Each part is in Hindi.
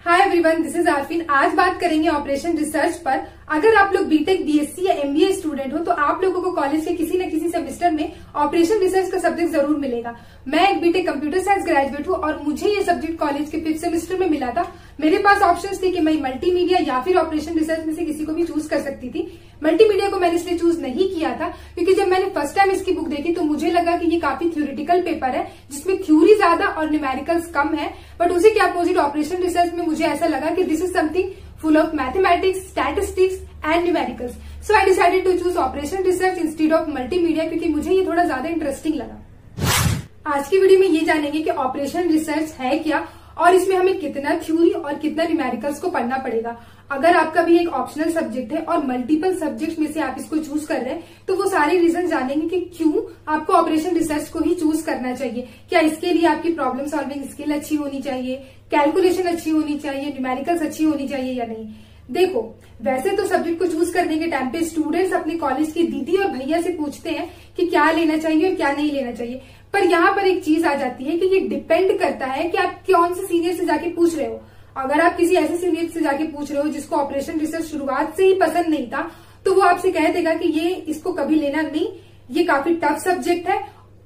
Hi everyone, this is Arfin. आज बात करेंगे ऑपरेशन रिसर्च पर। अगर आप लोग बीटेक, बीएससी या एमबीए स्टूडेंट हो तो आप लोगों को कॉलेज के किसी न किसी सेमेस्टर में ऑपरेशन रिसर्च का सब्जेक्ट जरूर मिलेगा। मैं एक बीटेक कंप्यूटर साइंस ग्रेजुएट हूँ और मुझे ये सब्जेक्ट कॉलेज के 5th सेमेस्टर में मिला था। मेरे पास ऑप्शंस थे कि मैं मल्टीमीडिया या फिर ऑपरेशन रिसर्च में से किसी को भी चूज कर सकती थी। मल्टीमीडिया को मैंने इसलिए चूज नहीं किया था क्योंकि जब मैंने फर्स्ट टाइम इसकी बुक देखी तो मुझे लगा कि ये काफी थ्योरेटिकल पेपर है जिसमें थ्योरी ज्यादा और न्यूमेरिकल्स कम है। बट उसी के अपोजिट ऑपरेशन रिसर्च में मुझे ऐसा लगा कि this is something full of mathematics, statistics and numericals. So I decided to choose operation research instead of multimedia क्योंकि मुझे ये थोड़ा ज्यादा इंटरेस्टिंग लगा। आज की वीडियो में ये जानेंगे कि ऑपरेशन रिसर्च है क्या और इसमें हमें कितना थ्योरी और कितना न्यूमेरिकल्स को पढ़ना पड़ेगा। अगर आपका भी एक ऑप्शनल सब्जेक्ट है और मल्टीपल सब्जेक्ट में से आप इसको चूज कर रहे हैं तो वो सारे रीजन जानेंगे कि क्यों आपको ऑपरेशन रिसर्च को ही चूज करना चाहिए। क्या इसके लिए आपकी प्रॉब्लम सॉल्विंग स्किल अच्छी होनी चाहिए, कैलकुलेशन अच्छी होनी चाहिए, न्यूमेरिकल्स अच्छी होनी चाहिए या नहीं। देखो, वैसे तो सब्जेक्ट को चूज करने के टाइम पे स्टूडेंट्स अपने कॉलेज की दीदी और भैया से पूछते हैं कि क्या लेना चाहिए और क्या नहीं लेना चाहिए। पर यहाँ पर एक चीज आ जाती है कि ये डिपेंड करता है कि आप कौन से सीनियर से जाके पूछ रहे हो। अगर आप किसी ऐसे सीनियर से जाके पूछ रहे हो जिसको ऑपरेशन रिसर्च शुरुआत से ही पसंद नहीं था तो वो आपसे कह देगा कि ये इसको कभी लेना नहीं, ये काफी टफ सब्जेक्ट है,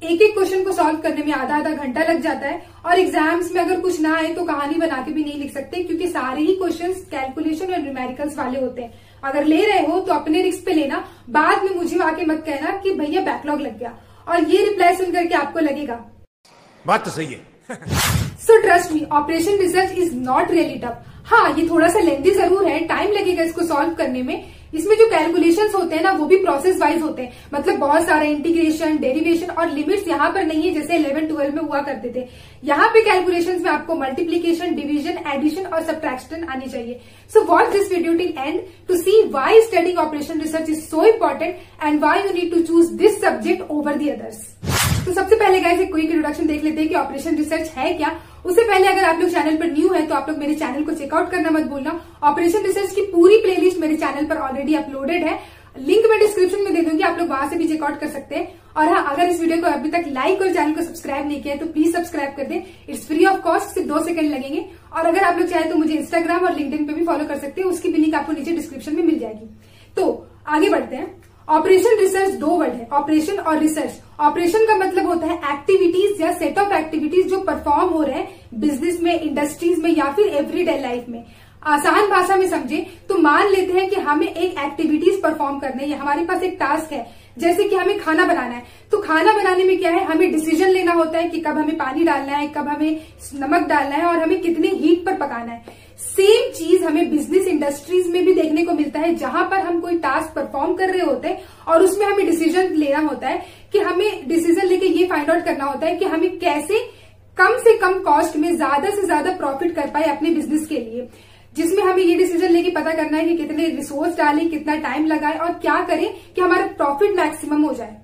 एक एक क्वेश्चन को सॉल्व करने में आधा घंटा लग जाता है और एग्जाम्स में अगर कुछ ना आए तो कहानी बना के भी नहीं लिख सकते क्योंकि सारे ही क्वेश्चंस कैलकुलेशन और न्यूमेरिकल्स वाले होते हैं। अगर ले रहे हो तो अपने रिस्क पे लेना, बाद में मुझे आके मत कहना कि भैया बैकलॉग लग गया। और ये रिप्लाई सुन करके आपको लगेगा बात तो सही है। So trust me, operation research is not really tough. हाँ, ये थोड़ा सा लेंथी जरूर है, टाइम लगेगा इसको सॉल्व करने में। इसमें जो कैलकुलेशंस होते हैं ना वो भी प्रोसेस वाइज होते हैं, मतलब बहुत सारे इंटीग्रेशन, डेरिवेशन और लिमिट्स यहाँ पर नहीं है जैसे 11-12 में हुआ करते थे। यहाँ पे कैलकुलेशंस में आपको मल्टीप्लीकेशन, डिवीजन, एडिशन और सब्ट्रैक्शन आनी चाहिए। So watch this video till end to see why studying operation research is so important and why you need to choose this subject over the others. तो सबसे पहले गाइस एक क्विक इंट्रोडक्शन देख लेते हैं कि ऑपरेशन रिसर्च है क्या। उससे पहले अगर आप लोग चैनल पर न्यू है तो आप लोग मेरे चैनल को चेकआउट करना मत भूलना। ऑपरेशन रिसर्च की पूरी प्लेलिस्ट मेरे चैनल पर ऑलरेडी अपलोडेड है, लिंक मैं डिस्क्रिप्शन में दे दूंगी, आप लोग वहां से भी चेकआउट कर सकते हैं। और हाँ, अगर इस वीडियो को अभी तक लाइक और चैनल को सब्सक्राइब नहीं किया है तो प्लीज सब्सक्राइब कर दें, इट्स फ्री ऑफ कॉस्ट, सिर्फ 2 सेकंड लगेंगे। और अगर आप लोग चाहे तो मुझे इंस्टाग्राम और लिंक्डइन पे भी फॉलो कर सकते हैं, उसकी भी लिंक आपको नीचे डिस्क्रिप्शन में मिल जाएगी। तो आगे बढ़ते हैं। ऑपरेशन रिसर्च 2 वर्ड है, ऑपरेशन और रिसर्च। ऑपरेशन का मतलब होता है एक्टिविटीज या सेट ऑफ एक्टिविटीज जो परफॉर्म हो रहे हैं बिजनेस में, इंडस्ट्रीज में या फिर एवरीडे लाइफ में। आसान भाषा में समझे तो मान लेते हैं कि हमें एक एक्टिविटीज परफॉर्म करने है, हमारे पास एक टास्क है, जैसे कि हमें खाना बनाना है। तो खाना बनाने में क्या है, हमें डिसीजन लेना होता है कि कब हमें पानी डालना है, कब हमें नमक डालना है और हमें कितने हीट पर पकाना है। सेम चीज हमें बिजनेस इंडस्ट्रीज में भी देखने को मिलता है जहां पर हम कोई टास्क परफॉर्म कर रहे होते हैं और उसमें हमें डिसीजन लेना होता है कि हमें डिसीजन लेके ये फाइंड आउट करना होता है कि हमें कैसे कम से कम कॉस्ट में ज्यादा से ज्यादा प्रॉफिट कर पाए अपने बिजनेस के लिए, जिसमें हमें ये डिसीजन लेके पता करना है कि कितने रिसोर्स डालें, कितना टाइम लगाएं और क्या करें कि हमारा प्रॉफिट मैक्सिमम हो जाए।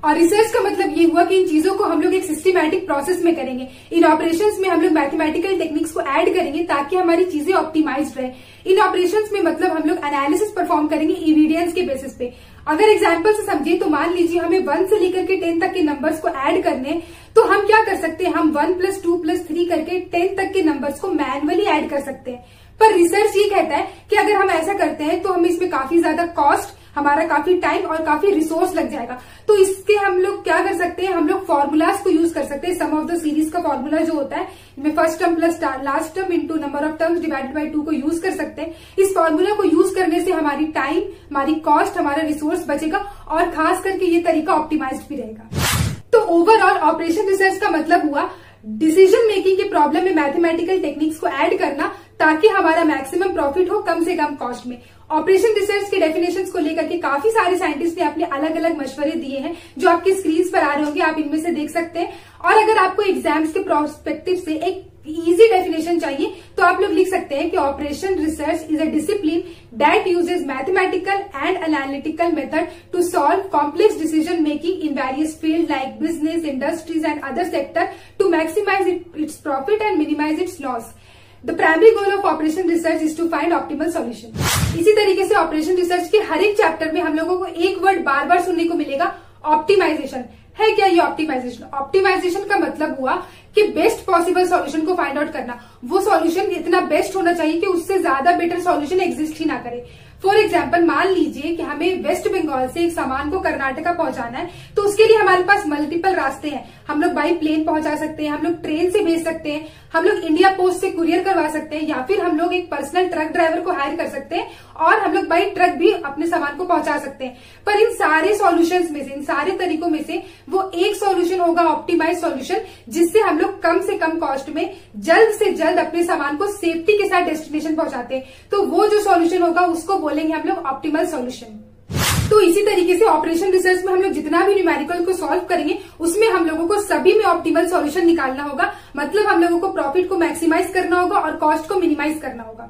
और रिसर्च का मतलब ये हुआ कि इन चीजों को हम लोग एक सिस्टमैटिक प्रोसेस में करेंगे। इन ऑपरेशंस में हम लोग मैथमेटिकल टेक्निक्स को ऐड करेंगे ताकि हमारी चीजें ऑप्टिमाइज्ड रहे। इन ऑपरेशंस में मतलब हम लोग एनालिसिस परफॉर्म करेंगे एविडेंस के बेसिस पे। अगर एग्जांपल से समझे तो मान लीजिए हमें 1 से लेकर के 10 तक के नंबर्स को ऐड करने, तो हम क्या कर सकते हैं, हम 1 + 2 + 3 करके 10 तक के नंबर्स को मैनुअली ऐड कर सकते हैं। पर रिसर्च ये कहता है कि अगर हम ऐसा करते हैं तो हमें इसमें काफी ज्यादा कॉस्ट, हमारा काफी टाइम और काफी रिसोर्स लग जाएगा। तो इसके हम लोग क्या कर सकते हैं, हम लोग फॉर्मूलाज को यूज कर सकते हैं। सम ऑफ द सीरीज का फॉर्मूला जो होता है, first term plus last term into number of terms divided by 2 को यूज कर सकते हैं। इस फॉर्मूला को यूज करने से हमारी टाइम, हमारी कॉस्ट, हमारा रिसोर्स बचेगा और खास करके ये तरीका ऑप्टिमाइज्ड भी रहेगा। तो ओवरऑल ऑपरेशन रिसर्च का मतलब हुआ डिसीजन मेकिंग के प्रॉब्लम में मैथमेटिकल टेक्निक्स को ऐड करना ताकि हमारा मैक्सिमम प्रॉफिट हो कम से कम कॉस्ट में। ऑपरेशन रिसर्च के डेफिनेशंस को लेकर के काफी सारे साइंटिस्ट ने अपने अलग अलग मशवरे दिए हैं जो आपकी स्क्रीन पर आ रहे होंगे, आप इनमें से देख सकते हैं। और अगर आपको एग्जाम्स के प्रोस्पेक्टिव से एक इजी डेफिनेशन चाहिए तो आप लोग लिख सकते हैं कि operation research is a discipline that uses mathematical and analytical method to solve complex decision making in various field like business, industries and other sector to maximise its profit and minimise its loss. The primary goal of operation research is to find optimal solution. इसी तरीके से ऑपरेशन रिसर्च के हर एक चैप्टर में हम लोगों को एक वर्ड बार बार सुनने को मिलेगा, ऑप्टिमाइजेशन। है क्या ये ऑप्टिमाइजेशन? ऑप्टिमाइजेशन का मतलब हुआ कि बेस्ट पॉसिबल सॉल्यूशन को फाइंड आउट करना। वो सॉल्यूशन इतना बेस्ट होना चाहिए कि उससे ज्यादा बेटर सॉल्यूशन एग्जिस्ट ही ना करे। फॉर एग्जाम्पल, मान लीजिए कि हमें वेस्ट बंगाल से एक सामान को कर्नाटका पहुंचाना है, तो उसके लिए हमारे पास मल्टीपल रास्ते हैं। हम लोग बाई प्लेन पहुंचा सकते हैं, हम लोग ट्रेन से भेज सकते हैं, हम लोग इंडिया पोस्ट से कुरियर करवा सकते हैं, या फिर हम लोग एक पर्सनल ट्रक ड्राइवर को हायर कर सकते हैं और हम लोग बाई ट्रक भी अपने सामान को पहुंचा सकते हैं। पर इन सारे सॉल्यूशंस में से, इन सारे तरीकों में से वो एक सॉल्यूशन होगा ऑप्टिमाइज सॉल्यूशन, जिससे हम लोग कम से कम कॉस्ट में जल्द से जल्द अपने सामान को सेफ्टी के साथ डेस्टिनेशन पहुंचाते हैं। तो वो जो सॉल्यूशन होगा उसको बोलेंगे हम लोग ऑप्टिमल सॉल्यूशन। तो इसी तरीके से ऑपरेशन रिसर्च में हम लोग जितना भी न्यूमेरिकल को सॉल्व करेंगे उसमें हम लोगों को सभी में ऑप्टिमल सॉल्यूशन निकालना होगा। मतलब हम लोगों को प्रॉफिट को मैक्सिमाइज करना होगा और कॉस्ट को मिनिमाइज करना होगा।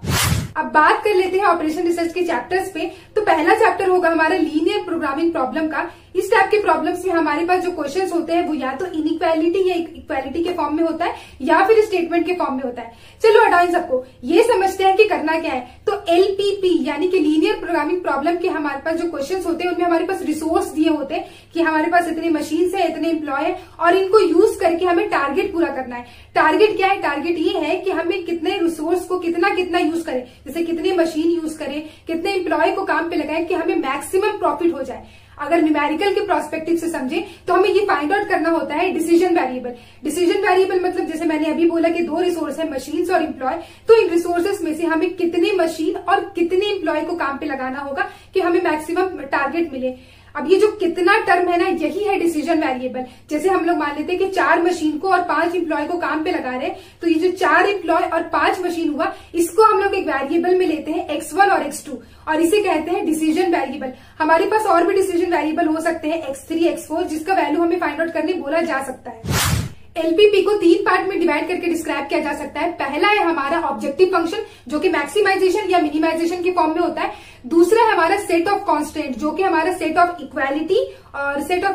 अब बात कर लेते हैं ऑपरेशन रिसर्च के चैप्टर्स पे। तो पहला चैप्टर होगा हमारा लीनियर प्रोग्रामिंग प्रॉब्लम का। इस टाइप के प्रॉब्लम्स में हमारे पास जो क्वेश्चंस होते हैं वो या तो इनइक्वालिटी या इक्वालिटी के फॉर्म में होता है या फिर स्टेटमेंट के फॉर्म में होता है। चलो हटाओ इन सबको, ये समझते हैं कि करना क्या है। तो LPP यानी कि लीनियर प्रोग्रामिंग प्रॉब्लम के हमारे पास जो क्वेश्चंस होते हैं उनमें हमारे पास रिसोर्स दिए होते हैं कि हमारे पास इतने मशीन्स है, इतने एम्प्लॉय है और इनको यूज करके हमें टारगेट पूरा करना है। टारगेट क्या है? टारगेट ये है कि हमें कितने रिसोर्स को कितना यूज करें, जैसे कितने मशीन यूज करें, कितने एम्प्लॉय को काम पे लगाएं कि हमें मैक्सिमम प्रॉफिट हो जाए। अगर न्यूमेरिकल के प्रोस्पेक्टिव से समझे तो हमें ये फाइंड आउट करना होता है डिसीजन वेरिएबल। डिसीजन वेरिएबल मतलब जैसे मैंने अभी बोला कि दो रिसोर्स है, मशीन्स और एम्प्लॉय। तो इन रिसोर्सेस में से हमें कितने मशीन और कितने एम्प्लॉय को काम पे लगाना होगा कि हमें मैक्सिमम टारगेट मिले। अब ये जो कितना टर्म है ना, यही है डिसीजन वेरिएबल। जैसे हम लोग मान लेते हैं कि 4 मशीन को और 5 एम्प्लॉय को काम पे लगा रहे हैं, तो ये जो 4 एम्प्लॉय और 5 मशीन हुआ, इसको हम लोग एक वेरिएबल में लेते हैं X1 और X2 और इसे कहते हैं डिसीजन वेरिएबल। हमारे पास और भी डिसीजन वेरिएबल हो सकते हैं X3, X4, जिसका वैल्यू हमें फाइंड आउट करने बोला जा सकता है। LPP को 3 पार्ट में डिवाइड करके डिस्क्राइब किया जा सकता है। पहला है हमारा ऑब्जेक्टिव फंक्शन जो कि मैक्सिमाइजेशन या मिनिमाइजेशन के फॉर्म में होता है। दूसरा है हमारा सेट ऑफ कांस्टेंट जो कि हमारा सेट ऑफ इक्वालिटी और सेट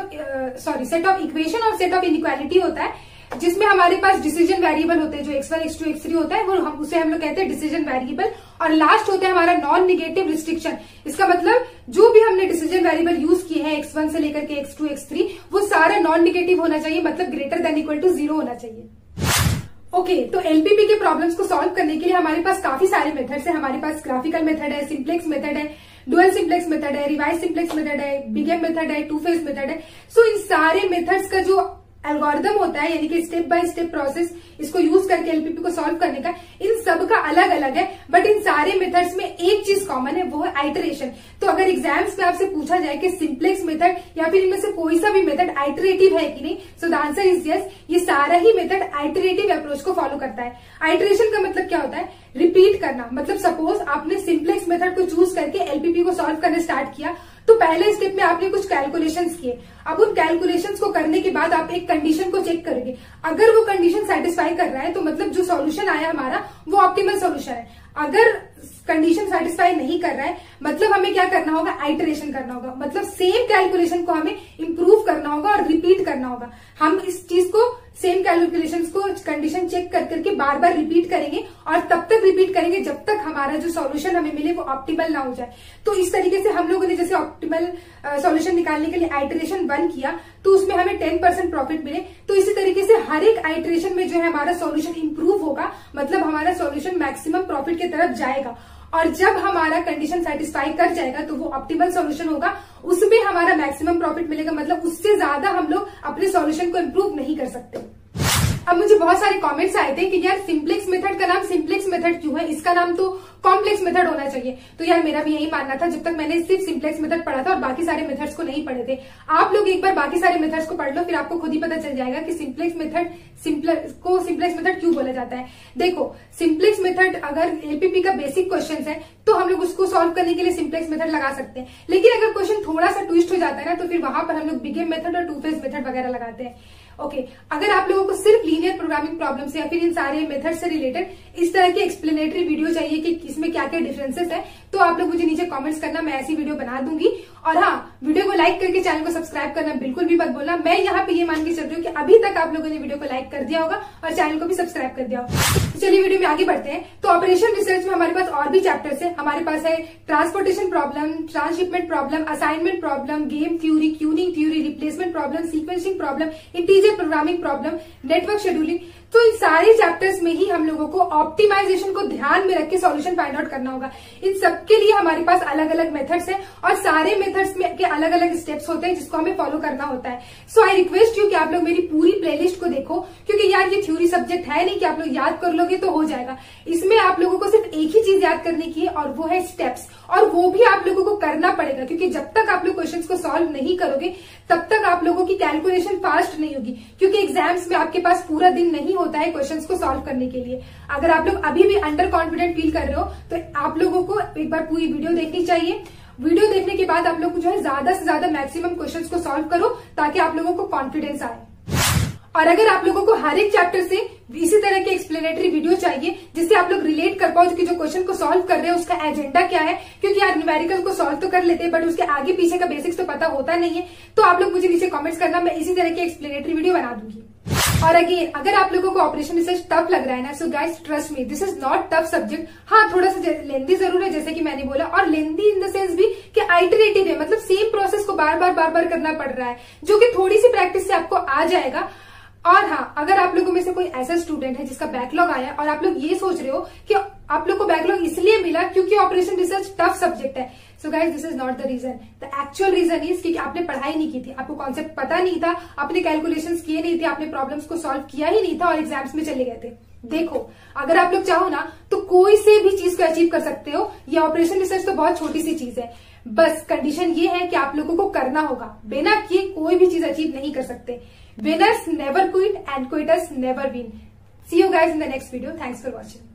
ऑफ इक्वेशन और सेट ऑफ इनइक्वालिटी होता है, जिसमें हमारे पास डिसीजन वेरिएबल होते हैं जो X1, X2, X3 होता है, वो उसे हम लोग कहते हैं डिसीजन वेरिएबल। और लास्ट होता है हमारा नॉन निगेटिव रिस्ट्रिक्शन। इसका मतलब जो भी हमने डिसीजन वेरिएबल यूज किए हैं X1 से लेकर के X2, X3, वो सारा नॉन निगेटिव होना चाहिए, मतलब ग्रेटर देन इक्वल टू 0 होना चाहिए। ओके, तो LPP के प्रॉब्लम्स को सॉल्व करने के लिए हमारे पास काफी सारे मेथड्स हैं। हमारे पास ग्राफिकल मेथड है, सिंप्लेक्स मेथड है, डुअल सिंप्लेक्स मेथड है, रिवाइज सिंप्लेक्स मेथड है, बिग एम मेथड है, 2 फेज मेथड है। सो इन सारे मेथड्स का जो एल्गोरिदम होता है, यानी कि स्टेप बाय स्टेप प्रोसेस, इसको यूज करके LPP को सॉल्व करने का, इन सब का अलग अलग है। बट इन सारे मेथड्स में एक चीज कॉमन है, वो है आइटरेशन। तो अगर एग्जाम्स में आपसे पूछा जाए कि सिंप्लेक्स मेथड या फिर इनमें से कोई सा भी मेथड आइटरेटिव है कि नहीं, so the answer is yes. ये सारा ही मेथड आइटरेटिव अप्रोच को फॉलो करता है। आइटरेशन का मतलब क्या होता है? रिपीट करना। मतलब सपोज आपने सिंप्लेक्स मेथड को चूज करके LPP को सॉल्व करना स्टार्ट किया, तो पहले स्टेप में आपने कुछ कैलकुलेशंस किए। अब उन कैलकुलेशंस को करने के बाद आप एक कंडीशन को चेक करेंगे। अगर वो कंडीशन सेटिस्फाई कर रहा है तो मतलब जो सॉल्यूशन आया हमारा वो ऑप्टिमल सॉल्यूशन है। अगर कंडीशन सेटिस्फाई नहीं कर रहा है, मतलब हमें क्या करना होगा? आइटरेशन करना होगा। मतलब सेम कैलकुलेशन को हमें इंप्रूव करना होगा और रिपीट करना होगा। हम इस चीज को, सेम कैलकुलेशंस को कंडीशन चेक कर करके बार बार रिपीट करेंगे और तब तक रिपीट करेंगे जब तक हमारा जो सॉल्यूशन हमें मिले वो ऑप्टिमल ना हो जाए। तो इस तरीके से हम लोगों ने जैसे ऑप्टिमल सॉल्यूशन निकालने के लिए आइटरेशन 1 किया तो उसमें हमें 10% प्रॉफिट मिले। तो इसी तरीके से हर एक आइटरेशन में जो है हमारा सॉल्यूशन इंप्रूव होगा, मतलब हमारा सॉल्यूशन मैक्सिमम प्रॉफिट की तरफ जाएगा। और जब हमारा कंडीशन सेटिस्फाई कर जाएगा तो वो ऑप्टिमल सॉल्यूशन होगा, उसमें हमारा मैक्सिमम प्रॉफिट मिलेगा। मतलब उससे ज्यादा हम लोग अपने सॉल्यूशन को इंप्रूव नहीं कर सकते। अब मुझे बहुत सारे कमेंट्स आए थे कि यार सिंप्लेक्स मेथड का नाम सिंप्लेक्स मेथड क्यों है, इसका नाम तो कॉम्प्लेक्स मेथड होना चाहिए। तो यार मेरा भी यही मानना था जब तक मैंने सिर्फ सिंप्लेक्स मेथड पढ़ा था और बाकी सारे मेथड्स को नहीं पढ़े थे। आप लोग एक बार बाकी सारे मेथड्स को पढ़ लो, फिर आपको खुद ही पता चल जाएगा कि सिंप्लेक्स मेथड क्यों बोला जाता है। देखो, सिंप्लेक्स मेथड अगर LPP का बेसिक क्वेश्चन है तो हम लोग उसको सॉल्व करने के लिए सिंप्लेक्स मेथड लगा सकते हैं, लेकिन अगर क्वेश्चन थोड़ा सा ट्विस्ट हो जाता है ना तो फिर वहां पर हम लोग बिग एम मेथड और 2 फेज मेथड वगैरह लगाते हैं। ओके, अगर आप लोगों को सिर्फ लीनियर प्रोग्रामिंग प्रॉब्लम से या फिर इन सारे मेथड से रिलेटेड इस तरह की एक्सप्लेनेटरी वीडियो चाहिए कि इसमें क्या क्या डिफरेंसेस है, तो आप लोग मुझे नीचे कमेंट्स करना, मैं ऐसी वीडियो बना दूंगी। और हाँ, वीडियो को लाइक करके चैनल को सब्सक्राइब करना बिल्कुल भी मत भूलना। मैं यहाँ पे ये मान के चल रही हूँ कि अभी तक आप लोगों ने वीडियो को लाइक कर दिया होगा और चैनल को भी सब्सक्राइब कर दिया होगा। चलिए वीडियो में आगे बढ़ते हैं। तो ऑपरेशन रिसर्च में हमारे पास और भी चैप्टर्स है। हमारे पास है transportation problem, transshipment problem, assignment problem, game theory, tuning theory, replacement problem, sequencing problem, integer programming problem, network scheduling. तो इन सारे चैप्टर्स में ही हम लोगों को ऑप्टिमाइजेशन को ध्यान में रख के सॉल्यूशन फाइंड आउट करना होगा। इन सबके लिए हमारे पास अलग अलग मेथड्स हैं और सारे मेथड्स में के अलग अलग स्टेप्स होते हैं जिसको हमें फॉलो करना होता है। सो आई रिक्वेस्ट यू कि आप लोग मेरी पूरी प्लेलिस्ट को देखो, क्योंकि यार ये थ्योरी सब्जेक्ट है नहीं कि आप लोग याद कर लोगे तो हो जाएगा। इसमें आप लोगों को सिर्फ एक ही चीज याद करने की है और वो है स्टेप्स, और वो भी आप लोगों को करना पड़ेगा, क्योंकि जब तक आप लोग क्वेश्चंस को सॉल्व नहीं करोगे तब तक आप लोगों की कैलकुलेशन फास्ट नहीं होगी, क्योंकि एग्जाम्स में आपके पास पूरा दिन नहीं होता है क्वेश्चंस को सॉल्व करने के लिए। अगर आप लोग अभी भी अंडर कॉन्फिडेंट फील कर रहे हो तो आप लोगों को एक बार पूरी वीडियो देखनी चाहिए। वीडियो देखने के बाद आप लोग जो है ज्यादा से ज्यादा मैक्सिमम क्वेश्चंस को सॉल्व करो ताकि आप लोगों को कॉन्फिडेंस आए। और अगर आप लोगों को हर एक चैप्टर से इसी तरह के एक्सप्लेनेटरी वीडियो चाहिए जिससे आप लोग रिलेट कर पाओ कि जो क्वेश्चन को सॉल्व कर रहे हैं उसका एजेंडा क्या है, क्योंकि यार न्यूमेरिकल को सॉल्व तो कर लेते हैं बट उसके आगे पीछे का बेसिक्स तो पता होता नहीं है, तो आप लोग मुझे नीचे कमेंट्स करना, मैं इसी तरह की एक्सप्लेनेटरी वीडियो बना दूंगी। और अगेन अगर आप लोगों को ऑपरेशन रिसर्च टफ लग रहा है ना, so guys trust me, this is not tough subject. हाँ थोड़ा सा लेंदी जरूर है जैसे कि मैंने बोला, और लेंदी इन द सेंस भी कि आइटरेटिव है, मतलब सेम प्रोसेस को बार बार करना पड़ रहा है, जो कि थोड़ी सी प्रैक्टिस से आपको आ जाएगा। और हाँ, अगर आप लोगों में से कोई ऐसा स्टूडेंट है जिसका बैकलॉग आया और आप लोग ये सोच रहे हो कि आप लोग को बैकलॉग इसलिए मिला क्योंकि ऑपरेशन रिसर्च टफ सब्जेक्ट है, so guys this is not the reason. The actual reason is कि आपने पढ़ाई नहीं की थी, आपको कॉन्सेप्ट पता नहीं था, आपने कैलकुलेशंस किए नहीं थे, आपने प्रॉब्लम्स को सॉल्व किया ही नहीं था और एग्जाम्स में चले गए थे। देखो अगर आप लोग चाहो ना तो कोई से भी चीज को अचीव कर सकते हो। ये ऑपरेशन रिसर्च तो बहुत छोटी सी चीज है, बस कंडीशन ये है कि आप लोगों को करना होगा। बिना किए कोई भी चीज अचीव नहीं कर सकते। Winners never quit and quitters never win. See you guys in the next video. Thanks for watching.